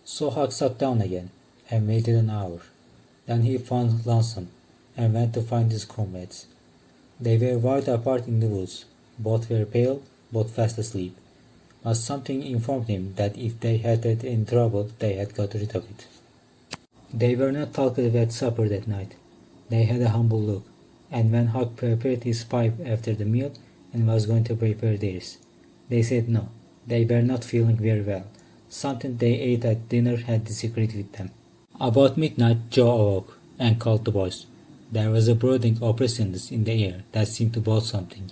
So Huck sat down again, and waited an hour. Then he found Lonesome, and went to find his comrades. They were wide apart in the woods. Both were pale, both fast asleep. But something informed him that if they had had any trouble, they had got rid of it. They were not talkative at supper that night. They had a humble look, and when Huck prepared his pipe after the meal and was going to prepare theirs, they said no, they were not feeling very well. Something they ate at dinner had disagreed with them. About midnight, Joe awoke and called the boys. There was a brooding oppressiveness in the air that seemed to bode something.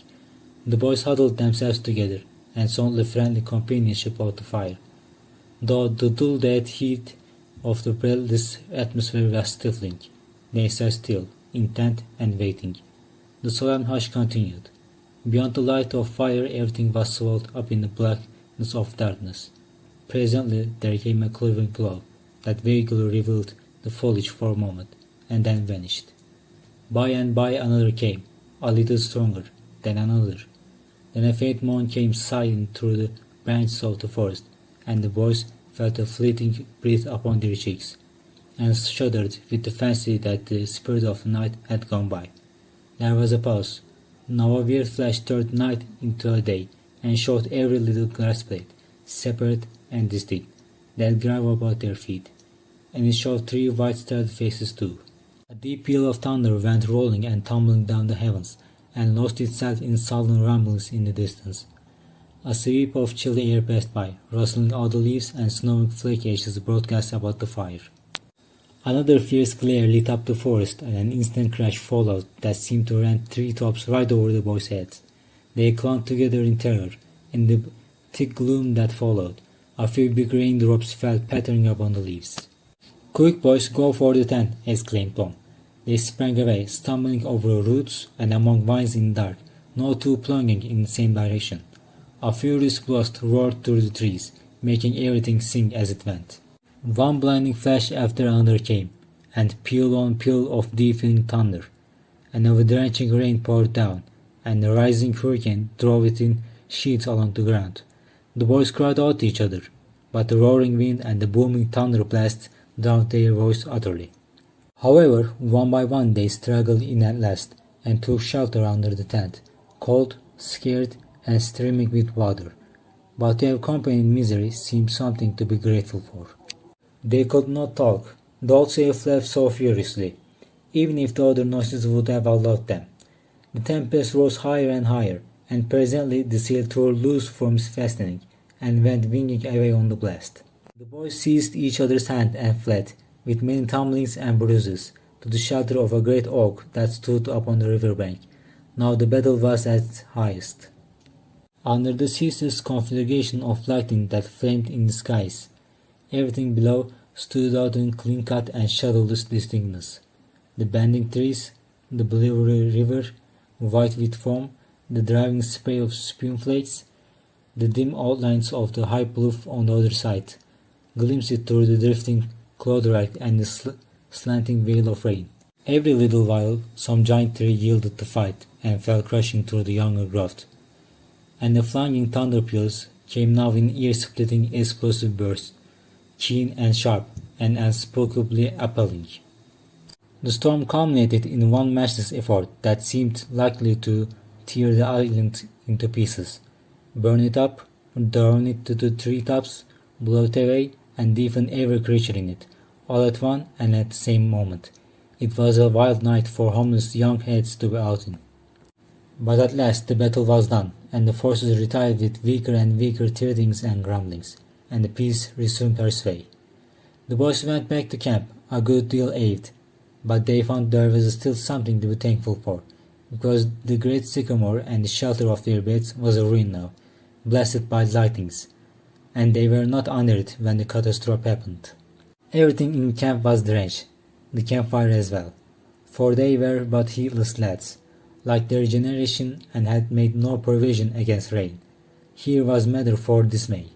The boys huddled themselves together and sought the friendly companionship of the fire. Though the dull dead heat of the breathless atmosphere was stifling, they sat still, intent and waiting. The solemn hush continued. Beyond the light of fire everything was swallowed up in the blackness of darkness. Presently there came a quivering glow that vaguely revealed the foliage for a moment, and then vanished. By and by another came, a little stronger, then another. Then a faint moan came sighing through the branches of the forest, and the boys felt a fleeting breath upon their cheeks, and shuddered with the fancy that the spirit of the night had gone by. There was a pause. Now a weird flash turned night into a day, and showed every little grass blade, separate and distinct, that grew about their feet, and it showed 3 white-starred faces too. A deep peal of thunder went rolling and tumbling down the heavens, and lost itself in sullen rumblings in the distance. A sweep of chilly air passed by, rustling all the leaves and snowing flake ashes broadcast about the fire. Another fierce glare lit up the forest, and an instant crash followed that seemed to rend treetops right over the boys' heads. They clung together in terror. In the thick gloom that followed, a few big raindrops fell pattering upon the leaves. "Quick, boys, go for the tent!" exclaimed Tom. They sprang away, stumbling over roots and among vines in the dark, no two plunging in the same direction. A furious blast roared through the trees, making everything sing as it went. One blinding flash after another came, and peal on peal of deafening thunder, and a drenching rain poured down, and the rising hurricane drove it in sheets along the ground. The boys cried out to each other, but the roaring wind and the booming thunder blasts drowned their voice utterly. However, one by one they struggled in at last, and took shelter under the tent, cold, scared, and streaming with water. But to have company in misery seemed something to be grateful for. They could not talk. The old sail flapped so furiously, even if the other noises would have allowed them. The tempest rose higher and higher, and presently the sail tore loose from its fastening, and went winging away on the blast. The boys seized each other's hand and fled, with many tumblings and bruises, to the shelter of a great oak that stood upon the river bank. Now the battle was at its highest. Under the ceaseless conflagration of lightning that flamed in the skies, everything below stood out in clean-cut and shadowless distinctness. The bending trees, the blue river, white with foam, the driving spray of spume flakes, the dim outlines of the high bluff on the other side, glimpsed through the drifting cloud-rack and the slanting veil of rain. Every little while some giant tree yielded the fight and fell crushing through the younger growth, and the flying thunder peals came now in ear-splitting explosive bursts, keen and sharp and unspeakably appalling. The storm culminated in one matchless effort that seemed likely to tear the island into pieces, burn it up, drown it to the treetops, blow it away, and deafen every creature in it, all at one and at the same moment. It was a wild night for homeless young heads to be out in. But at last the battle was done, and the forces retired with weaker and weaker tirings and grumblings, and the peace resumed her sway. The boys went back to camp, a good deal awed, but they found there was still something to be thankful for, because the great sycamore and the shelter of their beds was a ruin now, blasted by lightnings, and they were not under it when the catastrophe happened. Everything in camp was drenched, the campfire as well, for they were but heedless lads, like their generation, and had made no provision against rain. Here was matter for dismay,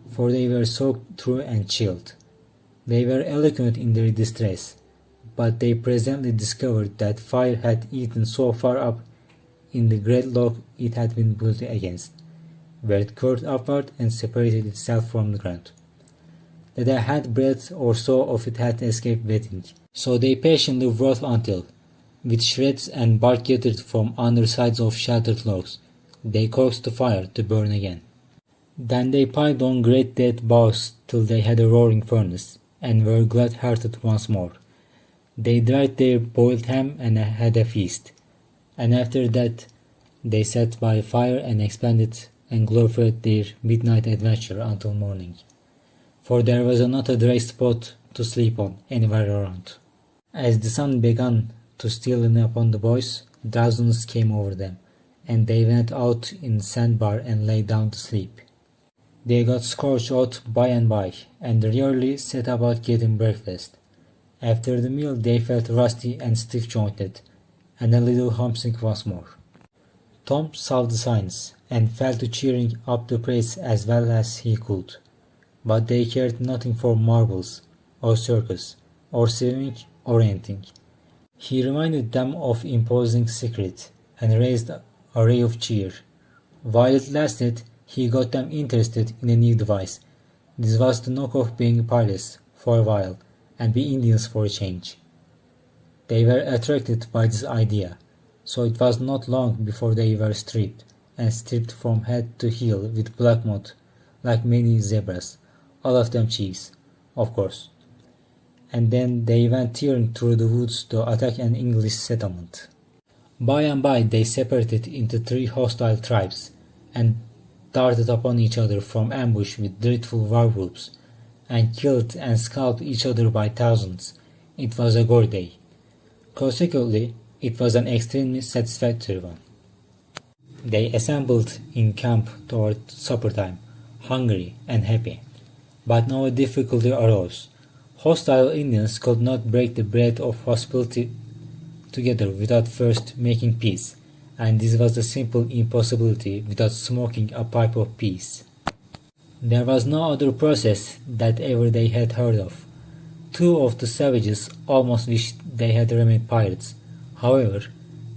for they were soaked through and chilled. They were eloquent in their distress, but they presently discovered that fire had eaten so far up in the great log it had been built against, where it curved upward and separated itself from the ground. that a handbreadth or so of it had escaped wetting. So they patiently wrought until, with shreds and bark gathered from undersides of sheltered logs, they coaxed the fire to burn again. Then they piled on great dead boughs till they had a roaring furnace, and were glad-hearted once more. They dried their boiled ham and had a feast, and after that they sat by a fire and expanded and glorified their midnight adventure until morning, for there was not a dry spot to sleep on anywhere around. As the sun began to steal in upon the boys, drowsiness came over them, and they went out in the sandbar and lay down to sleep. They got scorched out by and by, and rarely set about getting breakfast. After the meal they felt rusty and stiff-jointed, and a little homesick once more. Tom saw the signs, and fell to cheering up the praise as well as he could. But they cared nothing for marbles, or circus, or swimming, or anything. He reminded them of imposing secret, and raised a ray of cheer. While it lasted, he got them interested in a new device. This was to knock off being pirates for a while, and be Indians for a change. They were attracted by this idea, so it was not long before they were stripped, and stripped from head to heel with black mud, like many zebras, all of them chiefs, of course. And then they went tearing through the woods to attack an English settlement. By and by they separated into 3 hostile tribes, and darted upon each other from ambush with dreadful war-whoops, and killed and scalped each other by thousands. It was a gory day. Consequently, it was an extremely satisfactory one. They assembled in camp toward supper time, hungry and happy. But now a difficulty arose. Hostile Indians could not break the bread of hospitality together without first making peace, and this was a simple impossibility without smoking a pipe of peace. There was no other process that ever they had heard of. 2 of the savages almost wished they had remained pirates. However,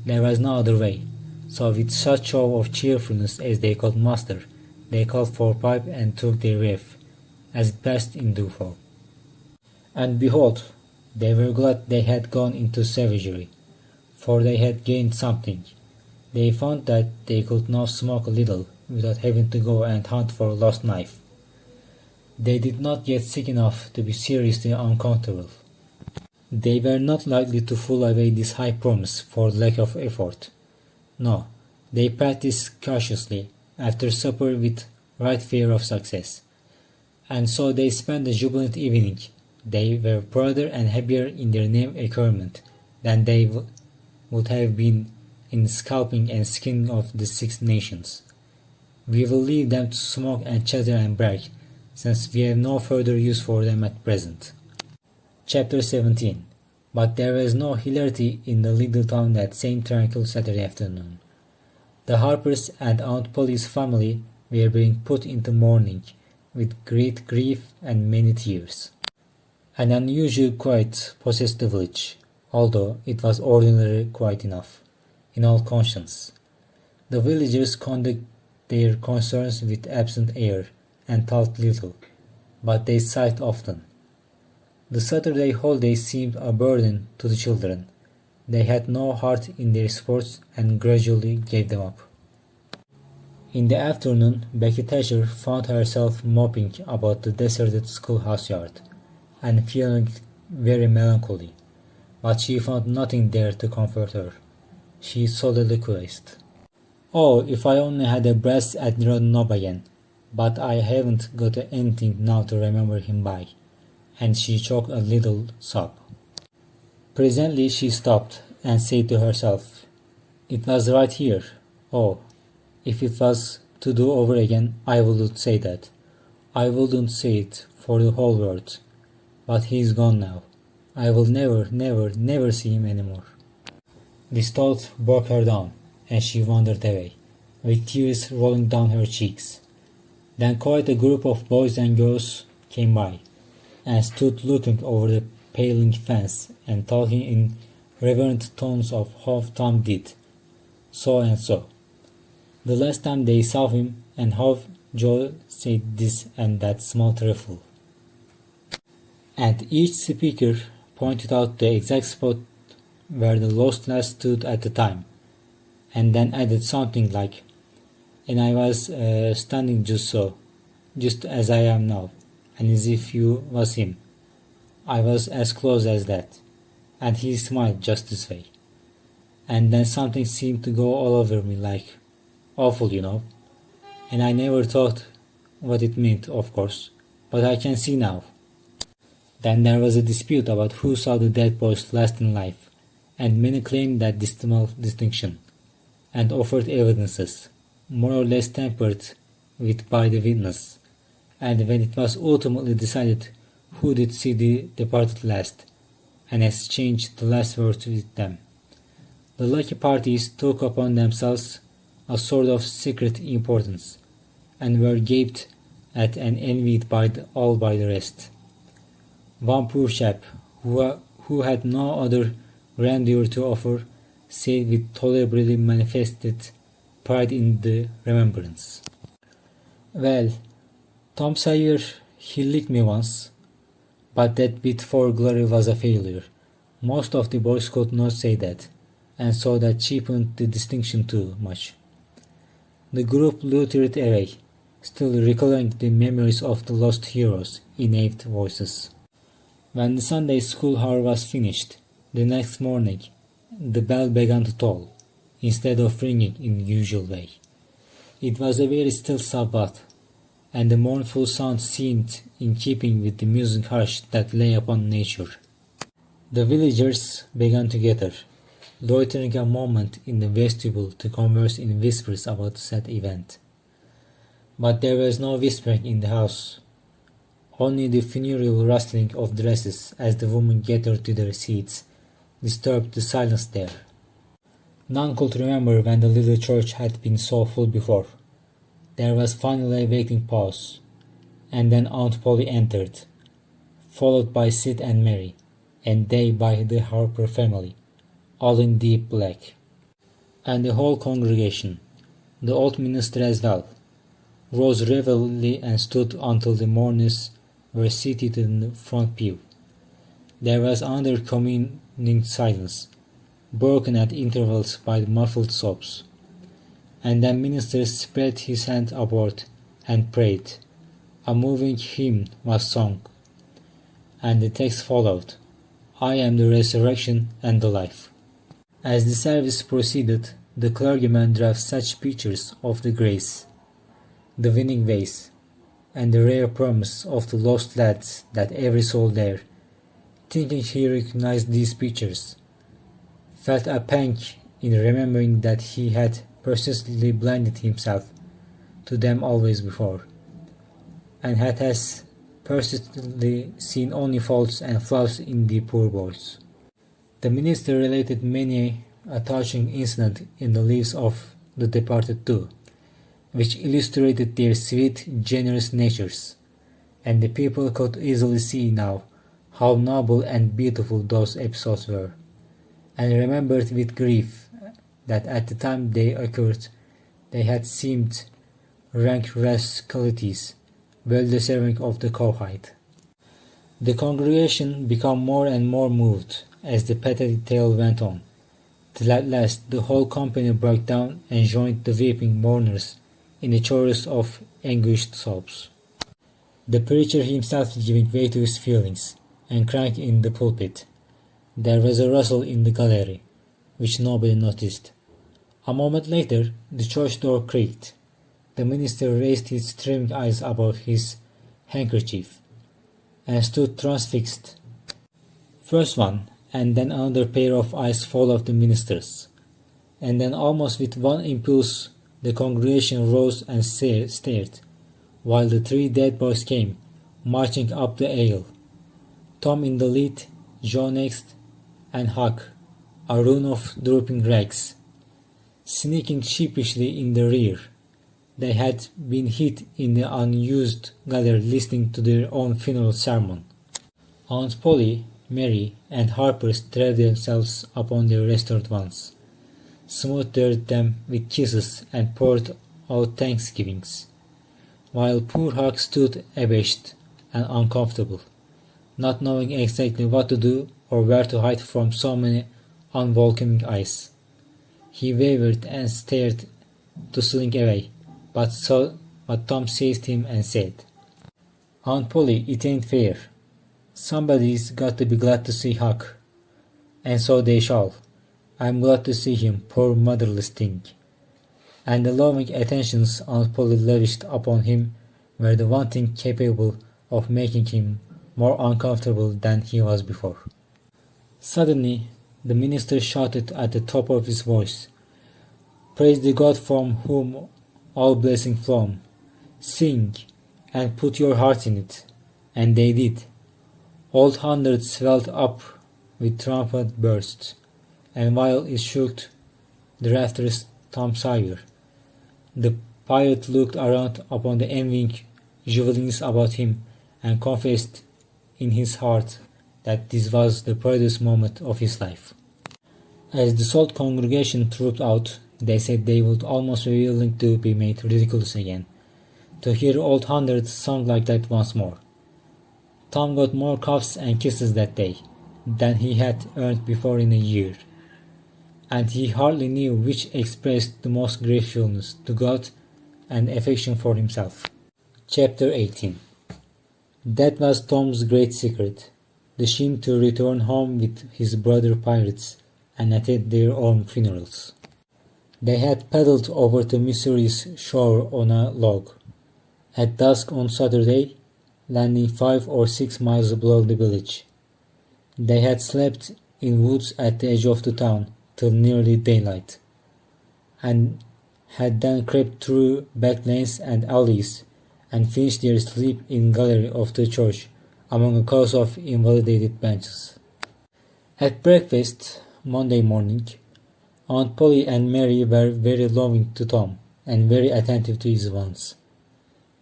there was no other way, so with such show of cheerfulness as they could muster, they called for pipe and took their reef, as it passed in due form. And behold, they were glad they had gone into savagery, for they had gained something. They found that they could now smoke a little without having to go and hunt for a lost knife. They did not get sick enough to be seriously uncomfortable. They were not likely to fool away this high promise for lack of effort. No, they practiced cautiously after supper with right fear of success. And so they spent the jubilant evening. They were prouder and happier in their name acquirement than they would have been in the scalping and skinning of the 6 nations. We will leave them to smoke and chatter and brag, since we have no further use for them at present. Chapter 17. But there was no hilarity in the little town that same tranquil Saturday afternoon. The Harpers and Aunt Polly's family were being put into mourning, with great grief and many tears. An unusual quiet possessed the village, although it was ordinarily quiet enough, in all conscience. The villagers conducted their concerns with absent air, and talked little, but they sighed often. The Saturday holiday seemed a burden to the children. They had no heart in their sports and gradually gave them up. In the afternoon, Becky Thatcher found herself moping about the deserted schoolhouse yard, and feeling very melancholy, but she found nothing there to comfort her. She soliloquized. "Oh, if I only had a brass Admiral Nob again, but I haven't got anything now to remember him by," and she choked a little sob. Presently she stopped and said to herself, "It was right here. Oh, if it was to do over again, I wouldn't say that. I wouldn't say it for the whole world. But he's gone now. I will never, never, never see him anymore." This thought broke her down, and she wandered away, with tears rolling down her cheeks. Then quite a group of boys and girls came by, and stood looking over the paling fence and talking in reverent tones of how Tom did, so and so, the last time they saw him, and how Joe said this and that small trifle. and each speaker pointed out the exact spot where the lost lad stood at the time, and then added something like, "And I was standing just so, just as I am now, and as if you was him. I was as close as that." And he smiled just this way. And then something seemed to go all over me like, awful, and I never thought what it meant, of course, but I can see now. Then there was a dispute about who saw the dead boys last in life, and many claimed that decimal distinction, and offered evidences, more or less tempered with by the witness. And when it was ultimately decided who did see the departed last, and exchanged the last words with them, the lucky parties took upon themselves a sort of secret importance, and were gaped at and envied all by the rest. One poor chap, who had no other grandeur to offer, said with tolerably manifested pride in the remembrance, "Well, Tom Sawyer, he licked me once, but that bid for glory was a failure. Most of the boys could not say that, and so that cheapened the distinction too much." The group loitered away, still recalling the memories of the lost heroes in eight voices. When the Sunday school hour was finished, the next morning, the bell began to toll, instead of ringing in the usual way. It was a very still Sabbath, and the mournful sound seemed in keeping with the music hush that lay upon nature. The villagers began to gather, loitering a moment in the vestibule to converse in whispers about the sad event. But there was no whispering in the house. Only the funereal rustling of dresses as the women gathered to their seats disturbed the silence there. None could remember when the little church had been so full before. There was finally a waiting pause, and then Aunt Polly entered, followed by Sid and Mary, and they by the Harper family, all in deep black. And the whole congregation, the old minister as well, rose reverently and stood until the mourners were seated in the front pew. There was another communing silence, broken at intervals by muffled sobs. And then minister spread his hand upward and prayed. A moving hymn was sung, and the text followed, "I am the resurrection and the life." As the service proceeded, the clergyman drew such pictures of the grace, the winning ways, and the rare promise of the lost lads that every soul there, thinking he recognized these pictures, felt a pang in remembering that he had persistently blinded himself to them always before, and had as persistently seen only faults and flaws in the poor boys. The minister related many a touching incident in the lives of the departed too, which illustrated their sweet, generous natures, and the people could easily see now how noble and beautiful those episodes were, and remembered with grief that at the time they occurred they had seemed rank rascalities, well deserving of the cowhide. The congregation became more and more moved as the pathetic tale went on, till at last the whole company broke down and joined the weeping mourners in a chorus of anguished sobs. The preacher himself giving way to his feelings, and crying in the pulpit. There was a rustle in the gallery, which nobody noticed. A moment later, the church door creaked. The minister raised his streaming eyes above his handkerchief, and stood transfixed. First one, and then another pair of eyes followed the minister's, and then almost with one impulse the congregation rose and stared, while the three dead boys came, marching up the aisle. Tom in the lead, Joe next, and Huck, a ruin of drooping rags, sneaking sheepishly in the rear. They had been hid in the unused gallery listening to their own funeral sermon. Aunt Polly, Mary, and Harper spread themselves upon their restored ones, smothered them with kisses, and poured out thanksgivings, while poor Huck stood abashed and uncomfortable, not knowing exactly what to do or where to hide from so many unwelcoming eyes. He wavered and stared to slink away, but Tom seized him and said, "Aunt Polly, it ain't fair. Somebody's got to be glad to see Huck." "And so they shall. I'm glad to see him, poor motherless thing." And the loving attentions Aunt Polly lavished upon him were the one thing capable of making him more uncomfortable than he was before. Suddenly, the minister shouted at the top of his voice, "Praise the God from whom all blessing flow. Sing, and put your heart in it." And they did. Old Hundred swelled up with triumphant bursts, and while it shook the rafters Tom Sawyer, the pirate looked around upon the envying javelins about him and confessed in his heart that this was the proudest moment of his life. As the sold congregation trooped out, they said they would almost be willing to be made ridiculous again, to hear Old Hundred sung like that once more. Tom got more cuffs and kisses that day than he had earned before in a year, and he hardly knew which expressed the most gratefulness to God and affection for himself. Chapter 18. That was Tom's great secret, the shame to return home with his brother pirates and attend their own funerals. They had paddled over to Missouri's shore on a log, at dusk on Saturday, landing 5 or 6 miles below the village. They had slept in woods at the edge of the town till nearly daylight, and had then crept through back lanes and alleys, and finished their sleep in gallery of the church among a cause of invalidated benches. At breakfast Monday morning, Aunt Polly and Mary were very loving to Tom and very attentive to his wants.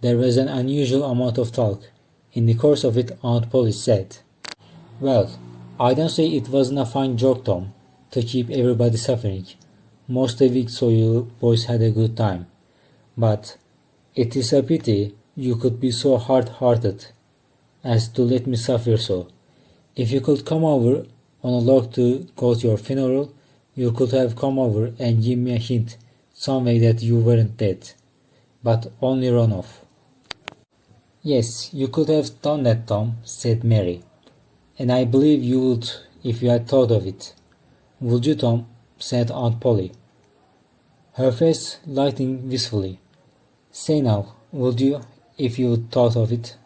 There was an unusual amount of talk. In the course of it, Aunt Polly said, "Well, I don't say it wasn't a fine joke, Tom, to keep everybody suffering. Most of it so you boys had a good time. But it is a pity you could be so hard-hearted as to let me suffer so. If you could come over on a log to go to your funeral, you could have come over and give me a hint some way that you weren't dead, but only run off." "Yes, you could have done that, Tom," said Mary, "and I believe you would if you had thought of it." "Would you, Tom?" said Aunt Polly, her face lighting wistfully. "Say now, would you, if you'd thought of it?"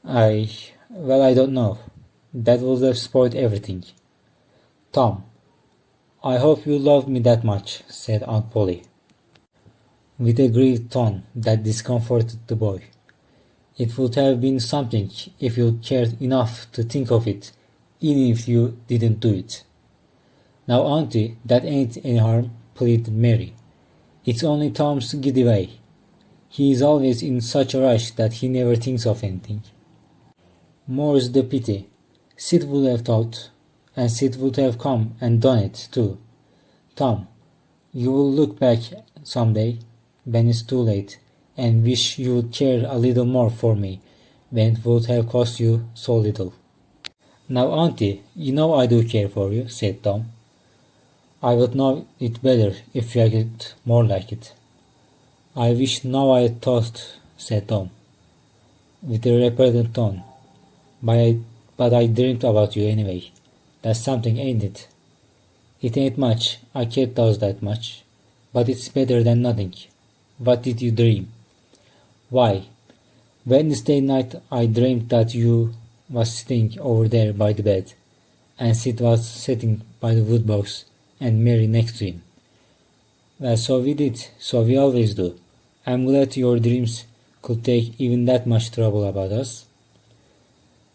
Well, I don't know. That would have spoiled everything." "Tom, I hope you love me that much," said Aunt Polly, with a grieved tone that discomforted the boy. "It would have been something if you cared enough to think of it, even if you didn't do it." "Now, Auntie, that ain't any harm," pleaded Mary. "It's only Tom's giddy way. He is always in such a rush that he never thinks of anything." "More's the pity. Sid would have thought, and Sid would have come and done it, too. Tom, you will look back some day, when it's too late, and wish you would care a little more for me, when it would have cost you so little." "Now, Auntie, you know I do care for you," said Tom. "I would know it better if you acted more like it." "I wish now I had thought," said Tom, with a repentant tone. But I dreamed about you anyway. That's something, ain't it?" "It ain't much. A cat does that much. But it's better than nothing." "What did you dream?" "Why, Wednesday night I dreamed that you was sitting over there by the bed, and Sid was sitting by the woodbox, and Mary next to him." "Well, so we did. So we always do. I'm glad your dreams could take even that much trouble about us."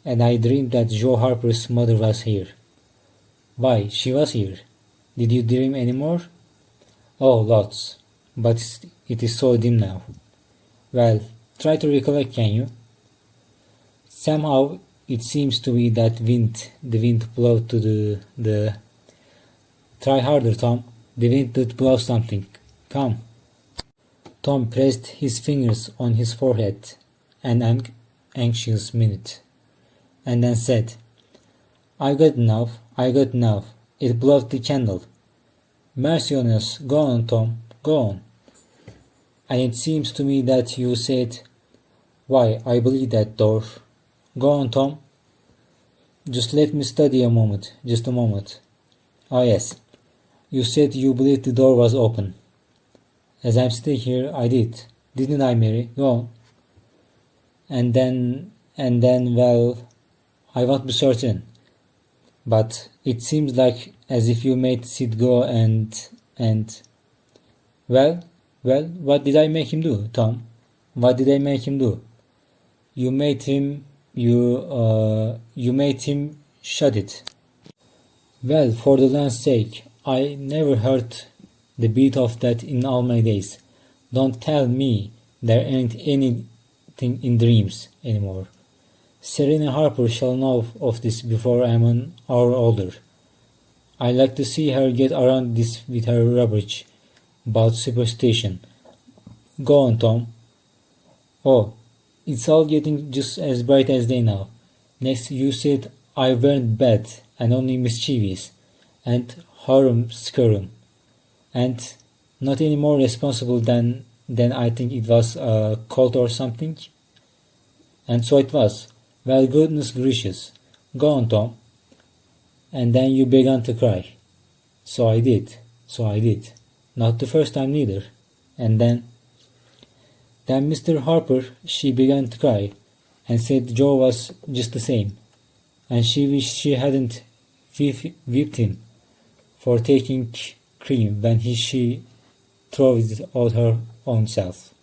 "And I dreamed that Joe Harper's mother was here." "Why, she was here. Did you dream any more?" "Oh, lots. But it is so dim now." "Well, try to recollect, can you?" "Somehow it seems to me that the wind blew to the... Try harder, Tom. The wind did blow something. Come." Tom pressed his fingers on his forehead an anxious minute, and then said, I got enough. It blew out the candle. Mercy on us, go on, Tom, go on. And it seems to me that you said, why, I believe that door. Go on, Tom. Just let me study just a moment. Oh yes, you said you believed the door was open. As I'm sitting here, I did. Didn't I, Mary? Go on. And then, well, I won't be certain. But it seems like as if you made Sid go and... Well, what did I make him do, Tom? What did I make him do? You made him shut it. Well, for the land's sake, I never heard the beat of that in all my days. Don't tell me there ain't anything in dreams anymore. Serena Harper shall know of this before I'm an hour older. I like to see her get around this with her rubbish about superstition. Go on, Tom. Oh, it's all getting just as bright as day now. Next you said I weren't bad and only mischievous, and Harun Scarum, and not any more responsible than I think it was a cult or something. And so it was. Well, goodness gracious. Go on, Tom. And then you began to cry. So I did. Not the first time neither. And then Mr. Harper, she began to cry and said Joe was just the same. And she wished she hadn't whipped him for taking cream when she threw it out her own self.